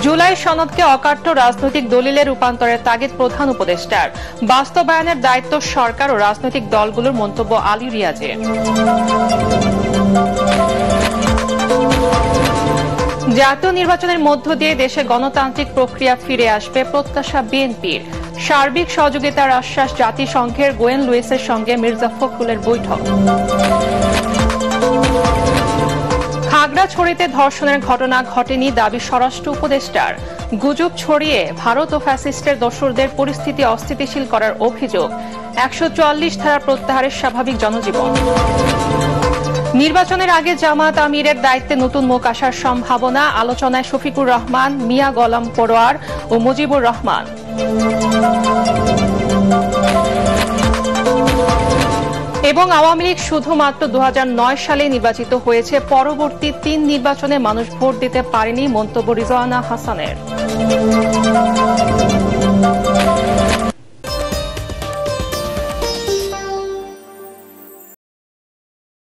জুলাই সনদকে অকাট্য রাজনৈতিক দলিলে রূপান্তরের তাগিদ প্রধান উপদেষ্টার। বাস্তবায়নের দায়িত্ব সরকার ও রাজনৈতিক দলগুলোর মন্তব্য আলী রিয়াজের। জাতীয় নির্বাচনের মধ্য দিয়ে দেশে গণতান্ত্রিক প্রক্রিয়া ফিরে আসবে প্রত্যাশা বিএনপির। সার্বিক সহযোগিতার আশ্বাস জাতিসংঘের। গোয়েন লুইসের সঙ্গে মির্জা ফখরুলের বৈঠক। খাগড়াছড়িতে ধর্ষণের ঘটনা ঘটেনি দাবি স্বরাষ্ট্র উপদেষ্টার। গুজব ছড়িয়ে ভারত ও ফ্যাসিস্টের দোসরদের পরিস্থিতি অস্থিতিশীল করার অভিযোগ। ১৪৪ ধারা প্রত্যাহারের স্বাভাবিক জনজীবন। নির্বাচনের আগে জামাত আমিরের দায়িত্বে নতুন মুখ আসার সম্ভাবনা। আলোচনায় শফিকুর রহমান, মিয়া গোলাম পরোয়ার ও মুজিবুর রহমান। এবং আওয়ামী লীগ শুধুমাত্র ২০০৯ সালে নির্বাচিত হয়েছে, পরবর্তী ৩ নির্বাচনে মানুষ ভোট দিতে পারেনি, মন্তব্য রিজওয়ানা হাসানের।